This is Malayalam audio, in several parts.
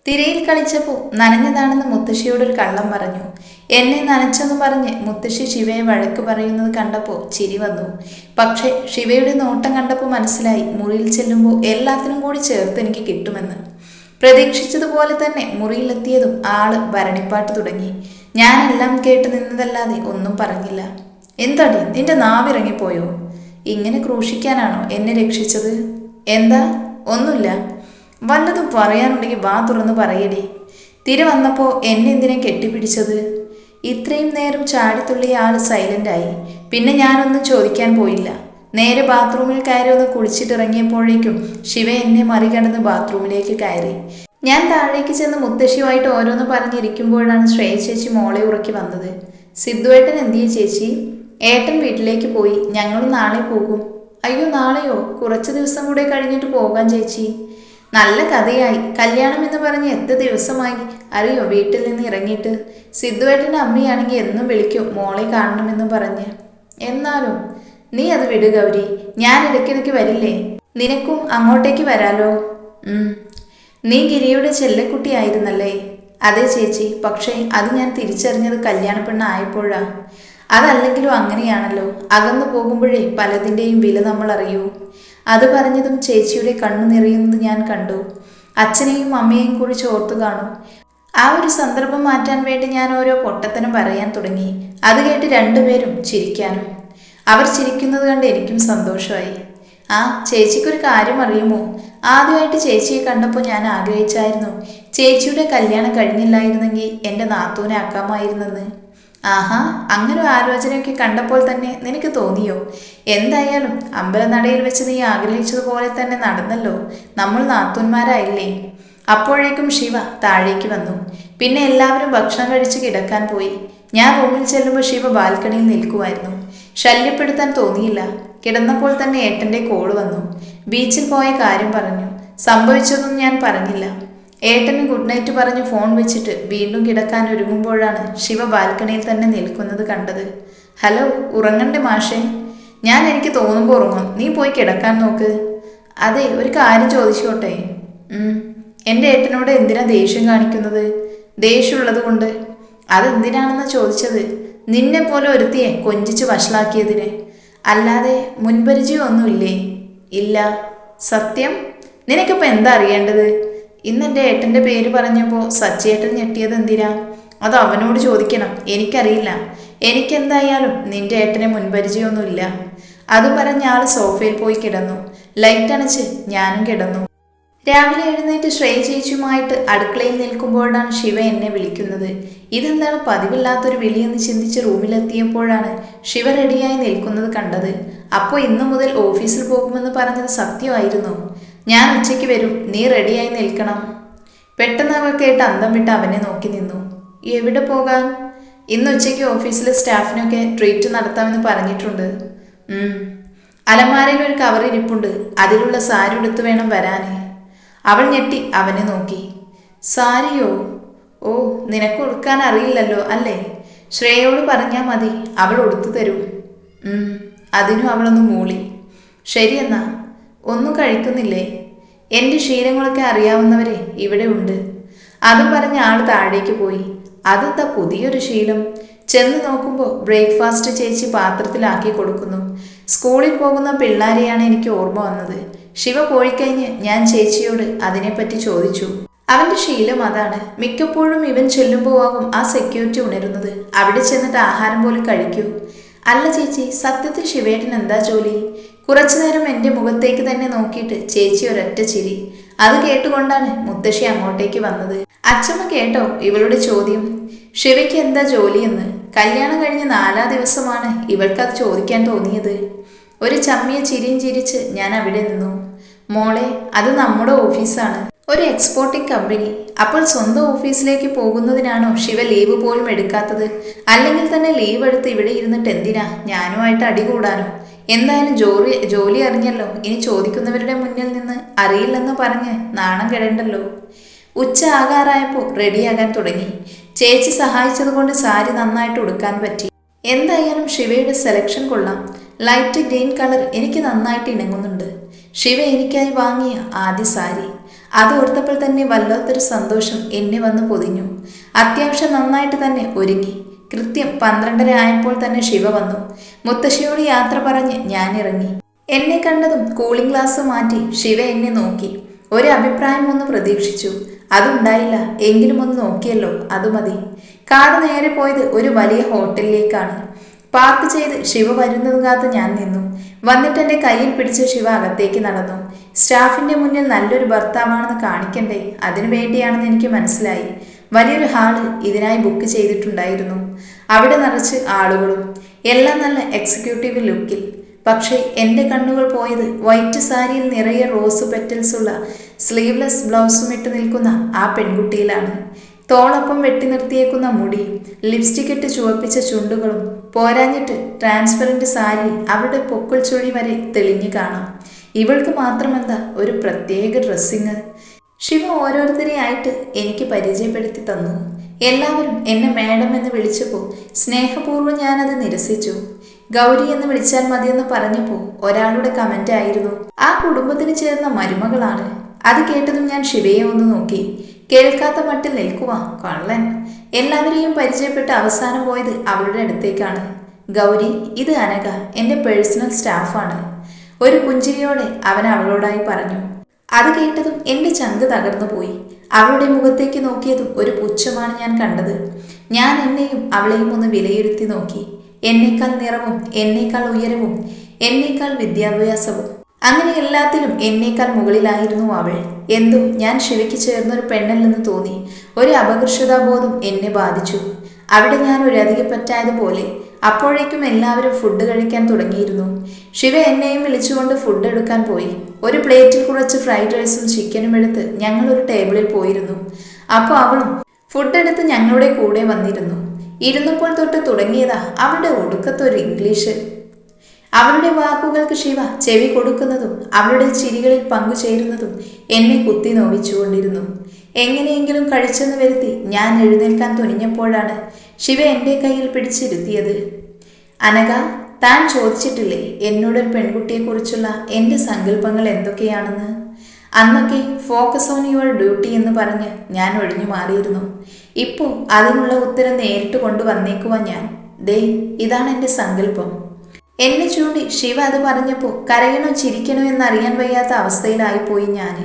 തിരയിൽ കളിച്ചപ്പോൾ നനഞ്ഞതാണെന്ന് മുത്തശ്ശിയോടൊരു കള്ളം പറഞ്ഞു. എന്നെ നനച്ചെന്ന് പറഞ്ഞ് മുത്തശ്ശി ശിവയെ വഴക്ക് പറയുന്നത് കണ്ടപ്പോൾ ചിരി വന്നു. പക്ഷേ ശിവയുടെ നോട്ടം കണ്ടപ്പോൾ മനസ്സിലായി, മുറിയിൽ ചെല്ലുമ്പോൾ എല്ലാത്തിനും കൂടി ചേർത്ത് എനിക്ക് കിട്ടുമെന്ന്. പ്രതീക്ഷിച്ചതുപോലെ തന്നെ മുറിയിലെത്തിയതും ആള് ഭരണിപ്പാട്ട് തുടങ്ങി. ഞാനെല്ലാം കേട്ട് നിന്നതല്ലാതെ ഒന്നും പറഞ്ഞില്ല. എന്താടി, നിന്റെ നാവിറങ്ങിപ്പോയോ? ഇങ്ങനെ ക്രൂശിക്കാനാണോ എന്നെ രക്ഷിച്ചത്? എന്താ? ഒന്നുമില്ല. വല്ലതും പറയാനുണ്ടെങ്കിൽ വാ തുറന്ന് പറയടി. തിര വന്നപ്പോൾ എന്നെ എന്തിനാ കെട്ടിപ്പിടിച്ചത്? ഇത്രയും നേരം ചാടിത്തുള്ളിയ ആള് സൈലൻ്റായി. പിന്നെ ഞാനൊന്നും ചോദിക്കാൻ പോയില്ല. നേരെ ബാത്റൂമിൽ കയറി ഒന്ന് കുളിച്ചിട്ടിറങ്ങിയപ്പോഴേക്കും ശിവ എന്നെ മറികടന്ന് ബാത്റൂമിലേക്ക് കയറി. ഞാൻ താഴേക്ക് ചെന്ന് മുത്തശ്ശിയുമായിട്ട് ഓരോന്ന് പറഞ്ഞിരിക്കുമ്പോഴാണ് ശ്രേയ ചേച്ചി മോളെ ഉറക്കി വന്നത്. സിദ്ധുവേട്ടൻ എന്തിയെ ചേച്ചി? ഏട്ടൻ വീട്ടിലേക്ക് പോയി, ഞങ്ങളും നാളെ പോകും. അയ്യോ, നാളെയോ? കുറച്ച് ദിവസം കൂടെ കഴിഞ്ഞിട്ട് പോകാൻ ചേച്ചി. നല്ല കഥയായി. കല്യാണം എന്ന് പറഞ്ഞ് എത്ര ദിവസമായി അറിയോ വീട്ടിൽ നിന്ന് ഇറങ്ങിയിട്ട്? സിദ്ധുവേട്ടൻ്റെ അമ്മയാണെങ്കിൽ എന്നും വിളിക്കും മോളെ കാണണമെന്ന് പറഞ്ഞ്. എന്നാലും നീ അത് വിടു ഗൗരി, ഞാൻ ഇടയ്ക്കിടയ്ക്ക് വരില്ലേ? നിനക്കും അങ്ങോട്ടേക്ക് വരാലോ. നീ ഗിരിയുടെ ചെല്ലക്കുട്ടിയായിരുന്നല്ലേ? അതെ ചേച്ചി, പക്ഷേ അത് ഞാൻ തിരിച്ചറിഞ്ഞത് കല്യാണ പെണ്ണായപ്പോഴാ. അതല്ലെങ്കിലും അങ്ങനെയാണല്ലോ, അകന്നു പോകുമ്പോഴേ പലതിൻ്റെയും വില നമ്മൾ അറിയൂ. അത് പറഞ്ഞതും ചേച്ചിയുടെ കണ്ണു നിറയുന്നത് ഞാൻ കണ്ടു. അച്ഛനെയും അമ്മയെയും കുറിച്ച് ഓർത്തു കാണും. ആ ഒരു സന്ദർഭം മാറ്റാൻ വേണ്ടി ഞാൻ ഓരോ പൊട്ടത്തനം പറയാൻ തുടങ്ങി. അത് കേട്ട് രണ്ടുപേരും ചിരിക്കാനും. അവർ ചിരിക്കുന്നത് കണ്ട് എനിക്കും സന്തോഷമായി. ആ ചേച്ചിക്കൊരു കാര്യം അറിയുമോ? ആദ്യമായിട്ട് ചേച്ചിയെ കണ്ടപ്പോൾ ഞാൻ ആഗ്രഹിച്ചായിരുന്നു ചേച്ചിയുടെ കല്യാണം കഴിഞ്ഞില്ലായിരുന്നെങ്കിൽ എൻ്റെ നാത്തൂനെ ആക്കാമായിരുന്നെന്ന്. ആഹാ, അങ്ങനെ ഒരു ആലോചനയൊക്കെ കണ്ടപ്പോൾ തന്നെ നിനക്ക് തോന്നിയോ? എന്തായാലും അമ്പലനടയിൽ വെച്ച് നീ ആഗ്രഹിച്ചതുപോലെ തന്നെ നടന്നല്ലോ. നമ്മൾ നാത്തൂന്മാരായില്ലേ? അപ്പോഴേക്കും ശിവ താഴേക്ക് വന്നു. പിന്നെ എല്ലാവരും ഭക്ഷണം കഴിച്ച് കിടക്കാൻ പോയി. ഞാൻ റൂമിൽ ചെല്ലുമ്പോൾ ശിവ ബാൽക്കണിയിൽ നിൽക്കുമായിരുന്നു. ശല്യപ്പെടുത്താൻ തോന്നിയില്ല. കിടന്നപ്പോൾ തന്നെ ഏട്ടൻ്റെ കോള് വന്നു. ബീച്ചിൽ പോയ കാര്യം പറഞ്ഞു. സംഭവിച്ചതൊന്നും ഞാൻ പറഞ്ഞില്ല. ഏട്ടന് ഗുഡ് നൈറ്റ് പറഞ്ഞ് ഫോൺ വെച്ചിട്ട് വീണ്ടും കിടക്കാൻ ഒരുങ്ങുമ്പോഴാണ് ശിവ ബാൽക്കണിയിൽ തന്നെ നിൽക്കുന്നത് കണ്ടത്. ഹലോ, ഉറങ്ങണ്ടേ മാഷേ? ഞാൻ എനിക്ക് തോന്നുമ്പോൾ ഉറങ്ങും, നീ പോയി കിടക്കാൻ നോക്ക്. അതെ, ഒരു കാര്യം ചോദിച്ചോട്ടെ? എൻ്റെ ഏട്ടനോട് എന്തിനാ ദേഷ്യം കാണിക്കുന്നത്? ദേഷ്യമുള്ളത് കൊണ്ട്. അതെന്തിനാണെന്ന് ചോദിച്ചത്? നിന്നെ പോലെ ഒരുത്തിയെ കൊഞ്ചിച്ച് വഷളാക്കിയതിന്. അല്ലാതെ മുൻപരിചയമൊന്നുമില്ലേ? ഇല്ല. സത്യം? നിനക്കിപ്പോൾ എന്താ അറിയേണ്ടത്? ഇന്നെൻ്റെ ഏട്ടൻ്റെ പേര് പറഞ്ഞപ്പോൾ സച്ചേട്ടൻ ഞെട്ടിയത് എന്തിനാ? അത് അവനോട് ചോദിക്കണം, എനിക്കറിയില്ല. എനിക്കെന്തായാലും നിന്റെ ഏട്ടനെ മുൻപരിചയമൊന്നുമില്ല. അത് പറഞ്ഞ ആൾ സോഫയിൽ പോയി കിടന്നു. ലൈറ്റ് അണച്ച് ഞാനും കിടന്നു. രാവിലെ എഴുന്നേറ്റ് ശ്രേയ ചേച്ചിയുമായിട്ട് അടുക്കളയിൽ നിൽക്കുമ്പോഴാണ് ശിവ എന്നെ വിളിക്കുന്നത്. ഇതെന്താണ് പതിവില്ലാത്തൊരു വിളിയെന്ന് ചിന്തിച്ച് റൂമിലെത്തിയപ്പോഴാണ് ശിവ റെഡിയായി നിൽക്കുന്നത് കണ്ടത്. അപ്പോൾ ഇന്നു മുതൽ ഓഫീസിൽ പോകുമെന്ന് പറഞ്ഞത് സത്യമായിരുന്നു. ഞാൻ ഉച്ചയ്ക്ക് വരും, നീ റെഡിയായി നിൽക്കണം. പെട്ടെന്ന് അവൾ കേട്ട് അന്തം വിട്ട് അവനെ നോക്കി നിന്നു. എവിടെ പോകാൻ? ഇന്ന് ഉച്ചയ്ക്ക് ഓഫീസിലെ സ്റ്റാഫിനൊക്കെ ട്രീറ്റ് നടത്താമെന്ന് പറഞ്ഞിട്ടുണ്ട്. അലമാരയിൽ ഒരു കവർ ഇരിപ്പുണ്ട്, അതിലുള്ള സാരി ഉടുത്ത് വേണം വരാൻ. അവൾ ഞെട്ടി അവനെ നോക്കി. സാരിയോ? ഓ, നിനക്ക് ഉടുക്കാൻ അറിയില്ലല്ലോ അല്ലേ? ശ്രേയയോട് പറഞ്ഞാൽ മതി, അവൾ ഉടുത്തു തരും. അതിനും അവളൊന്ന് മൂളി. ശരിയെന്നാ. ഒന്നും കഴിക്കുന്നില്ലേ? എൻ്റെ ശീലങ്ങളൊക്കെ അറിയാവുന്നവരെ ഇവിടെ ഉണ്ട്. അതും പറഞ്ഞ് ആൾ താഴേക്ക് പോയി. അതെന്താ പുതിയൊരു ശീലം? ചെന്ന് നോക്കുമ്പോൾ ബ്രേക്ക്ഫാസ്റ്റ് ചേച്ചി പാത്രത്തിലാക്കി കൊടുക്കുന്നു. സ്കൂളിൽ പോകുന്ന പിള്ളേരെയാണ് എനിക്ക് ഓർമ്മ വന്നത്. ശിവ പോയിക്കഴിഞ്ഞ് ഞാൻ ചേച്ചിയോട് അതിനെപ്പറ്റി ചോദിച്ചു. അവൻ്റെ ശീലം അതാണ്. മിക്കപ്പോഴും ഇവൻ ചെല്ലുമ്പോൾ ആകും ആ സെക്യൂരിറ്റി ഉണരുന്നത്. അവിടെ ചെന്നിട്ട് ആഹാരം പോലും കഴിക്കൂ. അല്ല ചേച്ചി, സത്യത്തിൽ ശിവേട്ടൻ എന്താ ജോലി? കുറച്ചു നേരം എൻ്റെ മുഖത്തേക്ക് തന്നെ നോക്കിയിട്ട് ചേച്ചി ഒരൊറ്റ ചിരി. അത് കേട്ടുകൊണ്ടാണ് മുത്തശ്ശി അങ്ങോട്ടേക്ക് വന്നത്. അച്ഛമ്മ കേട്ടോ ഇവളുടെ ചോദ്യം? ശിവയ്ക്ക് എന്താ ജോലിയെന്ന്. കല്യാണം കഴിഞ്ഞ് 4 ദിവസമാണ് ഇവൾക്കത് ചോദിക്കാൻ തോന്നിയത്. ഒരു ചമ്മിയ ചിരിയും ചിരിച്ച് ഞാൻ അവിടെ നിന്നു. മോളെ, അത് നമ്മുടെ ഓഫീസാണ്, ഒരു എക്സ്പോർട്ടിംഗ് കമ്പനി. അപ്പോൾ സ്വന്തം ഓഫീസിലേക്ക് പോകുന്നതിനാണോ ശിവ ലീവ് പോലും എടുക്കാത്തത്? അല്ലെങ്കിൽ തന്നെ ലീവ് എടുത്ത് ഇവിടെ ഇരുന്നിട്ട് എന്തിനാ? ഞാനുമായിട്ട് അടികൂടാനോ? എന്തായാലും ജോലി അറിഞ്ഞല്ലോ, ഇനി ചോദിക്കുന്നവരുടെ മുന്നിൽ നിന്ന് അറിയില്ലെന്ന് പറഞ്ഞ് നാണം കെടണ്ടല്ലോ. ഉച്ച ആകാറായപ്പോൾ റെഡിയാകാൻ തുടങ്ങി. ചേച്ചി സഹായിച്ചതുകൊണ്ട് സാരി നന്നായിട്ട് ഉടുക്കാൻ പറ്റി. എന്തായാലും ശിവയുടെ സെലക്ഷൻ കൊള്ളാം. ലൈറ്റ് ഗ്രീൻ കളർ എനിക്ക് നന്നായിട്ട് ഇണങ്ങുന്നുണ്ട്. ശിവ എനിക്കായി വാങ്ങിയ ആദ്യ സാരി. അതോർത്തപ്പോൾ തന്നെ വല്ലാത്തൊരു സന്തോഷം എന്നെ വന്ന് പൊതിഞ്ഞു. അത്യാവശ്യം നന്നായിട്ട് തന്നെ ഒരുങ്ങി. കൃത്യം 12:30 ആയപ്പോൾ തന്നെ ശിവ വന്നു. മുത്തശ്ശിയോട് യാത്ര പറഞ്ഞ് ഞാൻ ഇറങ്ങി. എന്നെ കണ്ടതും കൂളിംഗ് ഗ്ലാസ് മാറ്റി ശിവ എന്നെ നോക്കി. ഒരു അഭിപ്രായം ഒന്ന് പ്രതീക്ഷിച്ചു. അതുണ്ടായില്ല. എങ്കിലും ഒന്ന് നോക്കിയല്ലോ, അത് മതി. കാർ നേരെ പോയത് ഒരു വലിയ ഹോട്ടലിലേക്കാണ്. പാർക്ക് ചെയ്ത് ശിവ വരുന്നതും കാത്ത് ഞാൻ നിന്നു. വന്നിട്ട് എൻ്റെ കയ്യിൽ പിടിച്ച് ശിവ അകത്തേക്ക് നടന്നു. സ്റ്റാഫിന്റെ മുന്നിൽ നല്ലൊരു ഭർത്താവാണെന്ന് കാണിക്കണ്ടേ, അതിനു വേണ്ടിയാണെന്ന് എനിക്ക് മനസ്സിലായി. വലിയൊരു ഹാള് ഇതിനായി ബുക്ക് ചെയ്തിട്ടുണ്ടായിരുന്നു. അവിടെ നിറച്ച് ആളുകളും, എല്ലാം നല്ല എക്സിക്യൂട്ടീവ് ലുക്കിൽ. പക്ഷേ എൻ്റെ കണ്ണുകൾ പോയത് വൈറ്റ് സാരിയിൽ നിറയെ റോസ് പെറ്റൽസ് ഉള്ള സ്ലീവ്ലെസ് ബ്ലൗസും ഇട്ട് നിൽക്കുന്ന ആ പെൺകുട്ടിയിലാണ്. തോളൊപ്പം വെട്ടി നിർത്തിയേക്കുന്ന മുടിയും ലിപ്സ്റ്റിക് ഇട്ട് ചുവപ്പിച്ച ചുണ്ടുകളും പോരാഞ്ഞിട്ട് ട്രാൻസ്പെറൻറ്റ് സാരിയിൽ അവരുടെ പൊക്കിൾ ചുഴി വരെ തെളിഞ്ഞു കാണാം. ഇവൾക്ക് മാത്രമെന്താ ഒരു പ്രത്യേക ഡ്രസ്സിങ്. ശിവ ഓരോരുത്തരെയായിട്ട് എനിക്ക് പരിചയപ്പെടുത്തി തന്നു. എല്ലാവരും എന്നെ മാഡം എന്ന് വിളിച്ചപ്പോൾ സ്നേഹപൂർവ്വം ഞാനത് നിരസിച്ചു. ഗൗരി എന്ന് വിളിച്ചാൽ മതിയെന്ന് പറഞ്ഞപ്പോൾ ഒരാളുടെ കമന്റ് ആയിരുന്നു, ആ കുടുംബത്തിന് ചേർന്ന മരുമകളാണ്. അത് കേട്ടതും ഞാൻ ശിവയെ ഒന്ന് നോക്കി. കേൾക്കാത്ത മട്ടിൽ നിൽക്കുക കള്ളൻ. എല്ലാവരെയും പരിചയപ്പെട്ട് അവസാനം പോയത് അവളുടെ അടുത്തേക്കാണ്. ഗൗരി, ഇത് അനഘ, എൻ്റെ പേഴ്സണൽ സ്റ്റാഫാണ്. ഒരു പുഞ്ചിരിയോടെ അവൻ അവളോടായി പറഞ്ഞു. അത് കേട്ടതും എൻ്റെ ചങ്ക് തകർന്നു പോയി. അവളുടെ മുഖത്തേക്ക് നോക്കിയതും ഒരു പുച്ഛമാണ് ഞാൻ കണ്ടത്. ഞാൻ എന്നെയും അവളെയും ഒന്ന് വിലയിരുത്തി നോക്കി. എന്നേക്കാൾ നിറവും, എന്നേക്കാൾ ഉയരവും, എന്നേക്കാൾ വിദ്യാഭ്യാസവും, അങ്ങനെ എല്ലാത്തിലും എന്നേക്കാൾ മുകളിലായിരുന്നു അവൾ. എന്തോ ഞാൻ ശിവയ്ക്ക് ചേർന്നൊരു പെണ്ണല്ലെന്ന് തോന്നി. ഒരു അപകർഷതാബോധം എന്നെ ബാധിച്ചു. അവിടെ ഞാൻ ഒരു അധികപ്പറ്റായതുപോലെ. അപ്പോഴേക്കും എല്ലാവരും ഫുഡ് കഴിക്കാൻ തുടങ്ങിയിരുന്നു. ശിവ എന്നെയും വിളിച്ചുകൊണ്ട് ഫുഡ് എടുക്കാൻ പോയി. ഒരു പ്ലേറ്റിൽ കുറച്ച് ഫ്രൈഡ് റൈസും ചിക്കനും എടുത്ത് ഞങ്ങൾ ഒരു ടേബിളിൽ പോയിരുന്നു. അപ്പോൾ അവളും ഫുഡ് എടുത്ത് ഞങ്ങളുടെ കൂടെ വന്നിരുന്നു. ഇരുന്നപ്പോൾ തൊട്ട് തുടങ്ങിയതാ അവളുടെ ഒടുക്കത്തൊരു ഇംഗ്ലീഷ്. അവളുടെ വാക്കുകൾക്ക് ശിവ ചെവി കൊടുക്കുന്നതും അവളുടെ ചിരികളിൽ പങ്കുചേരുന്നതും എന്നെ കുത്തി നോവിച്ചുകൊണ്ടിരുന്നു. എങ്ങനെയെങ്കിലും കഴിച്ചെന്ന് വരുത്തി ഞാൻ എഴുന്നേൽക്കാൻ തുനിഞ്ഞപ്പോഴാണ് ശിവ എൻ്റെ കയ്യിൽ പിടിച്ചിരുത്തിയത്. അനഘ, താൻ ചോദിച്ചിട്ടില്ലേ എന്നോടൊരു പെൺകുട്ടിയെക്കുറിച്ചുള്ള എൻ്റെ സങ്കല്പങ്ങൾ എന്തൊക്കെയാണെന്ന്? അന്നൊക്കെ ഫോക്കസ് ഓൺ യുവർ ഡ്യൂട്ടി എന്ന് പറഞ്ഞ് ഞാൻ ഒഴിഞ്ഞു മാറിയിരുന്നു. ഇപ്പോൾ അതിനുള്ള ഉത്തരം നേരിട്ട് കൊണ്ടുവന്നേക്കുവാൻ ഞാൻ. ദേ, ഇതാണ് എൻ്റെ സങ്കല്പം. എന്നെ ചൂണ്ടി ശിവ അത് പറഞ്ഞപ്പോൾ കരയണോ ചിരിക്കണോ എന്നറിയാൻ വയ്യാത്ത അവസ്ഥയിലായിപ്പോയി ഞാൻ.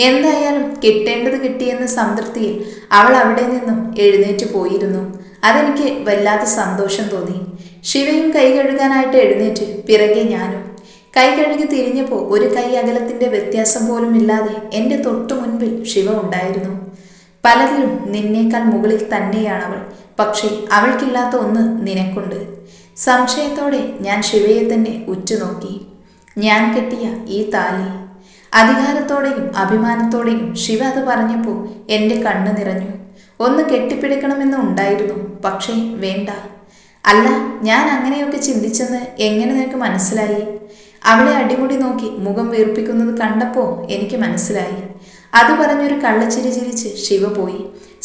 എന്തായാലും കിട്ടേണ്ടത് കിട്ടിയെന്ന സംതൃപ്തിയിൽ അവൾ അവിടെ നിന്നും എഴുന്നേറ്റ് പോയിരുന്നു. അതെനിക്ക് വല്ലാത്ത സന്തോഷം തോന്നി. ശിവയും കൈ കഴുകാനായിട്ട് എഴുന്നേറ്റ്, പിറകെ ഞാനും. കൈ കഴുകി തിരിഞ്ഞപ്പോൾ ഒരു കൈ അകലത്തിൻ്റെ വ്യത്യാസം പോലും ഇല്ലാതെ എൻ്റെ തൊട്ടു മുൻപിൽ ശിവ ഉണ്ടായിരുന്നു. പലതിലും നിന്നേക്കാൾ മുകളിൽ തന്നെയാണവൾ. പക്ഷേ അവൾക്കില്ലാത്ത ഒന്ന് നിനക്കുണ്ട്. സംശയത്തോടെ ഞാൻ ശിവയെ തന്നെ ഉറ്റുനോക്കി. ഞാൻ കെട്ടിയ ഈ താലി. അധികാരത്തോടെയും അഭിമാനത്തോടെയും ശിവ അത് പറഞ്ഞപ്പോൾ എൻ്റെ കണ്ണ് നിറഞ്ഞു. ഒന്ന് കെട്ടിപ്പിടിക്കണമെന്ന് ഉണ്ടായിരുന്നു, പക്ഷേ വേണ്ട. അല്ല, ഞാൻ അങ്ങനെയൊക്കെ ചിന്തിച്ചെന്ന് എങ്ങനെ നിനക്ക് മനസ്സിലായി? അവളെ അടിമുടി നോക്കി മുഖം വീർപ്പിക്കുന്നത് കണ്ടപ്പോൾ എനിക്ക് മനസ്സിലായി. അത് പറഞ്ഞൊരു കള്ളച്ചിരി ചിരിച്ച് ശിവ പോയി.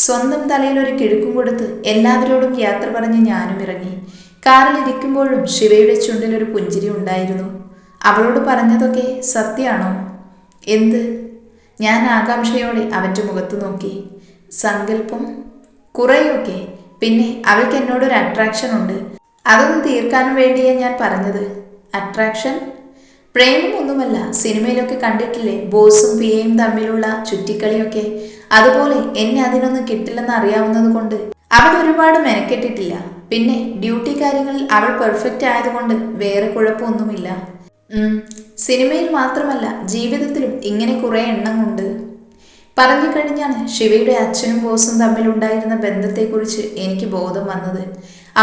സ്വന്തം തലയിൽ ഒരു കിഴുക്കും കൊടുത്ത് എല്ലാവരോടും യാത്ര പറഞ്ഞ് ഞാനും ഇറങ്ങി. കാറിലിരിക്കുമ്പോഴും ശിവയുടെ ചുണ്ടിലൊരു പുഞ്ചിരി ഉണ്ടായിരുന്നു. അവളോട് പറഞ്ഞതൊക്കെ സത്യമാണോ? എന്ത്? ഞാൻ ആകാംക്ഷയോടെ അവൻ്റെ മുഖത്ത് നോക്കി. സങ്കല്പം കുറേയൊക്കെ. പിന്നെ അവൾക്ക് എന്നോടൊരു അട്രാക്ഷൻ ഉണ്ട്. അതൊന്ന് തീർക്കാനും വേണ്ടിയാണ് ഞാൻ പറഞ്ഞത്. അട്രാക്ഷൻ? പ്രേമമൊന്നുമല്ല. സിനിമയിലൊക്കെ കണ്ടിട്ടില്ലേ ബോസും പിയയും തമ്മിലുള്ള ചുറ്റിക്കളിയൊക്കെ? അതുപോലെ എന്നെ അതിനൊന്നും കിട്ടില്ലെന്ന് അറിയാവുന്നത് കൊണ്ട് അവൾ ഒരുപാട് മെനക്കെട്ടിട്ടില്ല. പിന്നെ ഡ്യൂട്ടി കാര്യങ്ങളിൽ അവൾ പെർഫെക്റ്റ് ആയതുകൊണ്ട് വേറെ കുഴപ്പമൊന്നുമില്ല. സിനിമയിൽ മാത്രമല്ല, ജീവിതത്തിലും ഇങ്ങനെ കുറേ എണ്ണം ഉണ്ട്. പറഞ്ഞു കഴിഞ്ഞാണ് ശിവയുടെ അച്ഛനും ബോസും തമ്മിലുണ്ടായിരുന്ന ബന്ധത്തെക്കുറിച്ച് എനിക്ക് ബോധം വന്നത്.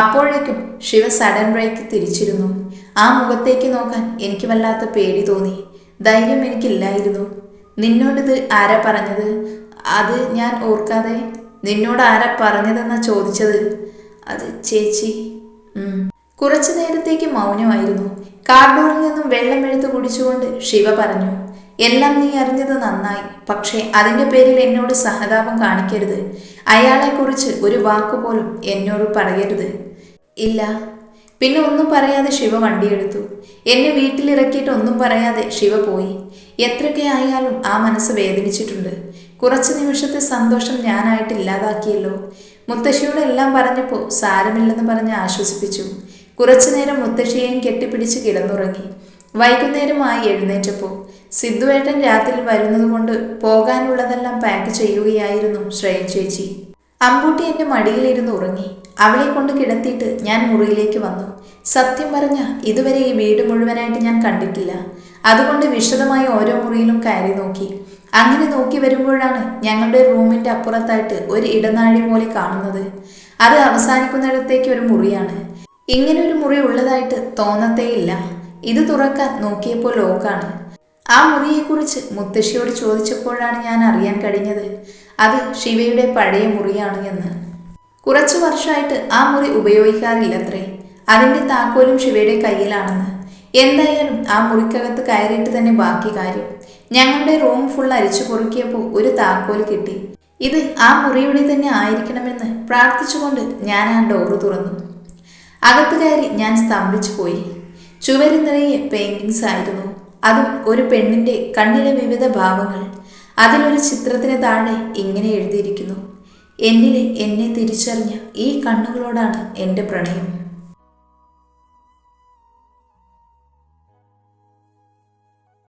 അപ്പോഴേക്കും ശിവ സഡൻ ബ്രേക്ക് തിരിച്ചിരുന്നു. ആ മുഖത്തേക്ക് നോക്കാൻ എനിക്ക് വല്ലാത്ത പേടി തോന്നി. ധൈര്യം എനിക്കില്ലായിരുന്നു. നിന്നോടിത് ആരാ പറഞ്ഞത്? അത് ഞാൻ ഓർക്കാതെ. നിന്നോട് ആരാ പറഞ്ഞതെന്നാ ചോദിച്ചത്? അത് ചേച്ചി. കുറച്ചു നേരത്തേക്ക് മൗനമായിരുന്നു. കാർഡോറിൽ നിന്നും വെള്ളം എടുത്ത് കുടിച്ചുകൊണ്ട് ശിവ പറഞ്ഞു, എല്ലാം നീ അറിഞ്ഞത് നന്നായി. പക്ഷേ അതിൻ്റെ പേരിൽ എന്നോട് സഹതാപം കാണിക്കരുത്. അയാളെക്കുറിച്ച് ഒരു വാക്കുപോലും എന്നോട് പറയരുത്. ഇല്ല. പിന്നെ ഒന്നും പറയാതെ ശിവ വണ്ടിയെടുത്തു. എന്നെ വീട്ടിലിറക്കിയിട്ട് ഒന്നും പറയാതെ ശിവ പോയി. എത്രയൊക്കെ ആയാലും ആ മനസ്സ് വേദനിച്ചിട്ടുണ്ട്. കുറച്ച് നിമിഷത്തെ സന്തോഷം ഞാനായിട്ട് ഇല്ലാതാക്കിയല്ലോ. മുത്തശ്ശിയോട് എല്ലാം പറഞ്ഞപ്പോൾ സാരമില്ലെന്ന് പറഞ്ഞ് ആശ്വസിപ്പിച്ചു. കുറച്ചു നേരം മുത്തശ്ശിയെയും കെട്ടിപ്പിടിച്ച് കിടന്നുറങ്ങി. വൈകുന്നേരമായി എഴുന്നേറ്റപ്പോൾ സിദ്ധുവേട്ടൻ രാത്രി വരുന്നത് കൊണ്ട് പോകാനുള്ളതെല്ലാം പാക്ക് ചെയ്യുകയായിരുന്നു ശ്രേയ ചേച്ചി. അമ്പൂട്ടി എൻ്റെ മടിയിലിരുന്ന് ഉറങ്ങി. അവളെ കൊണ്ട് കിടത്തിയിട്ട് ഞാൻ മുറിയിലേക്ക് വന്നു. സത്യം പറഞ്ഞ ഇതുവരെ ഈ വീട് മുഴുവനായിട്ട് ഞാൻ കണ്ടിട്ടില്ല. അതുകൊണ്ട് വിശദമായി ഓരോ മുറിയിലും കയറി നോക്കി. അങ്ങനെ നോക്കി വരുമ്പോഴാണ് ഞങ്ങളുടെ റൂമിൻ്റെ അപ്പുറത്തായിട്ട് ഒരു ഇടനാഴി പോലെ കാണുന്നത്. അത് അവസാനിക്കുന്നിടത്തേക്ക് ഒരു മുറിയാണ്. ഇങ്ങനെ ഒരു മുറി ഉള്ളതായിട്ട് തോന്നത്തേയില്ല. ഇത് തുറക്കാൻ നോക്കിയപ്പോൾ ലോക്കാണ്. ആ മുറിയെക്കുറിച്ച് മുത്തശ്ശിയോട് ചോദിച്ചപ്പോഴാണ് ഞാൻ അറിയാൻ കഴിഞ്ഞത് അത് ശിവയുടെ പഴയ മുറിയാണ് എന്ന്. കുറച്ചു വർഷമായിട്ട് ആ മുറി ഉപയോഗിക്കാറില്ലത്രേ. അതിൻ്റെ താക്കോലും ശിവയുടെ കയ്യിലാണെന്ന്. എന്തായാലും ആ മുറിക്കകത്ത് കയറിയിട്ട് തന്നെ ബാക്കി കാര്യം. ഞങ്ങളുടെ റൂം ഫുൾ അരിച്ചു പൊറുക്കിയപ്പോൾ ഒരു താക്കോൽ കിട്ടി. ഇത് ആ മുറിയുടെ തന്നെ ആയിരിക്കണമെന്ന് പ്രാർത്ഥിച്ചുകൊണ്ട് ഞാൻ ആ ഡോറ് തുറന്നു. അകത്ത് കയറി ഞാൻ സ്തംഭിച്ചു പോയി. ചുവര് നിറയെ പെയിന്റിങ്സ് ആയിരുന്നു. അതും ഒരു പെണ്ണിൻ്റെ കണ്ണിലെ വിവിധ ഭാവങ്ങൾ. അതിലൊരു ചിത്രത്തിന് താഴെ ഇങ്ങനെ എഴുതിയിരിക്കുന്നു: എന്നിലെ എന്നെ തിരിച്ചറിഞ്ഞ ഈ കണ്ണുകളോടാണ് എൻ്റെ പ്രണയം.